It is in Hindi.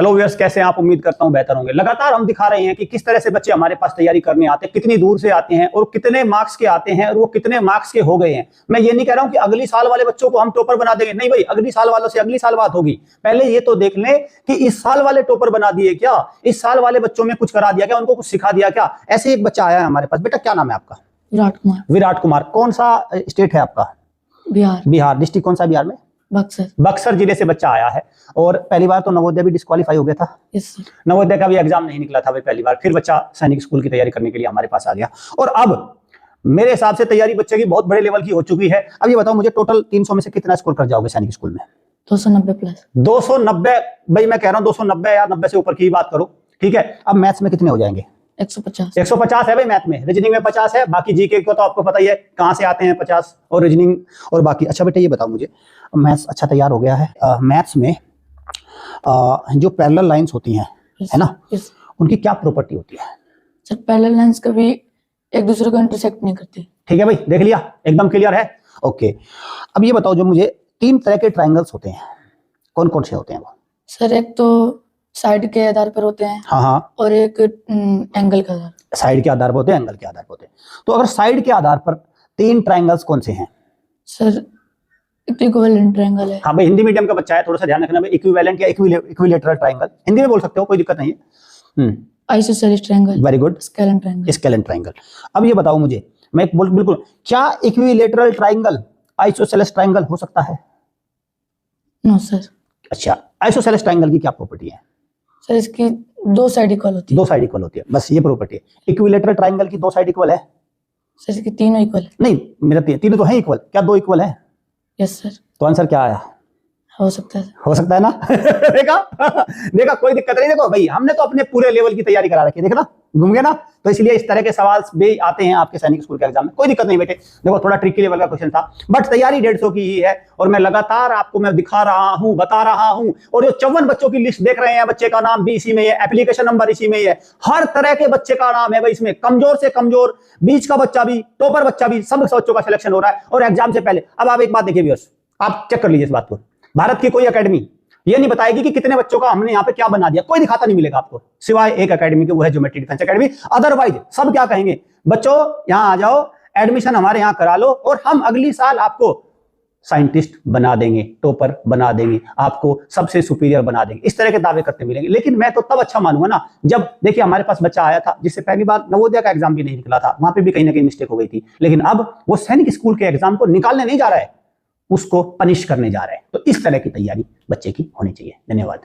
हेलो व्यूअर्स, कैसे हैं आप? उम्मीद करता हूं बेहतर होंगे। लगातार हम दिखा रहे हैं कि किस तरह से बच्चे हमारे पास तैयारी करने आते हैं, कितनी दूर से आते हैं और कितने मार्क्स के आते हैं और वो कितने मार्क्स के हो गए हैं। मैं ये नहीं कह रहा हूं कि अगली साल वाले बच्चों को हम टॉपर बना देंगे, नहीं भाई, अगली साल वालों से अगली साल बात होगी। पहले ये तो देख लें कि इस साल वाले टॉपर बना दिए क्या, इस साल वाले बच्चों में कुछ करा दिया क्या, उनको कुछ सिखा दिया क्या। ऐसे एक बच्चा आया है हमारे पास। बेटा क्या नाम है आपका? विराट कुमार। विराट कुमार। कौन सा स्टेट है आपका? बिहार। बिहार। डिस्ट्रिक्ट कौन सा बिहार में? बक्सर। बक्सर जिले से बच्चा आया है और पहली बार तो नवोदय भी डिस्क्वालीफाई हो गया था। नवोदय का भी एग्जाम नहीं निकला था भाई पहली बार। फिर बच्चा सैनिक स्कूल की तैयारी करने के लिए हमारे पास आ गया और अब मेरे हिसाब से तैयारी बच्चे की बहुत बड़े लेवल की हो चुकी है। अब ये बताओ मुझे, टोटल 300 में से कितना स्कोर कर जाओगे सैनिक स्कूल में? 290 प्लस। 290 भाई, मैं कह रहा हूँ 290 या 90 से ऊपर की बात करो, ठीक है। अब मैथ्स में कितने हो जाएंगे? 150। 150 है भाई मैथ में। रीजनिंग में 50 है, बाकी जीके को तो आपको पता ही है कहां से आते हैं 50, और रीजनिंग और बाकी। अच्छा बेटा ये बताओ मुझे, मैथ्स अच्छा तैयार हो गया है। मैथ्स में जो पैरेलल लाइंस होती हैं, है ना, उनकी क्या प्रॉपर्टी होती है? सर पैरेलल लाइंस कभी एक दूसरे को इंटरसेक्ट नहीं करती। ठीक है भाई, देख लिया, एकदम क्लियर है। ओके, अब ये बताओ जो मुझे, 3 तरह के ट्राइंगल्स होते हैं, कौन कौन से होते हैं वो? सर एक तो साइड के आधार पर होते हैं। हाँ हाँ। और एक एंगल के आधार। साइड के आधार पर होते हैं, एंगल के आधार पर होते हैं। तो अगर साइड के आधार पर 3 ट्राइंगल्स कौन से हैं? सर इक्विवेलेंट ट्रायंगल है। हाँ भाई, हिंदी मीडियम का बच्चा है, थोड़ा सा ध्यान रखना भाई। इक्विवेलेंट या इक्विलेटरल ट्रायंगल हिंदी में बोल सकते हो, कोई दिक्कत नहीं है। Isosceles triangle. Very good. Scalene triangle. Scalene triangle. अब ये बताओ मुझे, मैं बिल्कुल, क्या इक्विलेटरल ट्रायंगल आइसोसेलेस ट्रायंगल हो सकता है? No sir. अच्छा, आइसोसेलेस ट्रायंगल की क्या प्रॉपर्टी है? सर इसकी 2 साइड इक्वल होती है। 2 साइड इक्वल होती है, बस ये प्रॉपर्टी है। इक्विलेटरल ट्रायंगल की 2 साइड इक्वल है? सर इसकी तीनों इक्वल है। नहीं, मेरा तीनों तो है इक्वल, क्या 2 इक्वल है? Yes sir. तो आंसर क्या आया? हो सकता है। हो सकता है ना। देखा देखा, कोई दिक्कत नहीं। देखो भाई, हमने तो अपने पूरे लेवल की तैयारी करा रखी है, देखा ना, घूम गए ना। तो इसलिए इस तरह के सवाल भी आते हैं आपके सैनिक स्कूल के एग्जाम में, कोई दिक्कत नहीं बेटे। देखो थोड़ा ट्रिकी लेवल का क्वेश्चन था, बट तैयारी 150 की ही है और मैं लगातार आपको मैं दिखा रहा हूं, बता रहा हूं। और जो 54 बच्चों की लिस्ट देख रहे हैं, बच्चे का नाम भी इसी में है, एप्लीकेशन नंबर इसी में है, हर तरह के बच्चे का नाम है भाई इसमें, कमजोर से कमजोर, बीच का बच्चा भी, टॉपर बच्चा भी, सब बच्चों का सिलेक्शन हो रहा है और एग्जाम से पहले। अब आप एक बात देखिए व्यूअर्स, आप चेक कर लीजिए इस बात को, भारत की कोई एकेडमी ये नहीं बताएगी कि कितने बच्चों का हमने यहाँ पे क्या बना दिया, कोई दिखाता नहीं मिलेगा आपको, सिवाय एक एकेडमी के, वो है ज्योमेट्री डिफेंस एकेडमी। अदरवाइज सब क्या कहेंगे, बच्चों यहाँ आ जाओ, एडमिशन हमारे यहाँ करा लो और हम अगली साल आपको साइंटिस्ट बना देंगे, टॉपर बना देंगे, आपको सबसे सुपीरियर बना देंगे, इस तरह के दावे करते मिलेंगे। लेकिन मैं तो तब अच्छा मानूंगा ना जब, देखिए हमारे पास बच्चा आया था जिससे पहली बार नवोदय का एग्जाम भी नहीं निकला था, वहां पे भी कहीं ना कहीं मिस्टेक हो गई थी, लेकिन अब वो सैनिक स्कूल के एग्जाम को निकालने नहीं जा रहा है, उसको पनिश करने जा रहे हैं। तो इस तरह की तैयारी बच्चे की होनी चाहिए। धन्यवाद।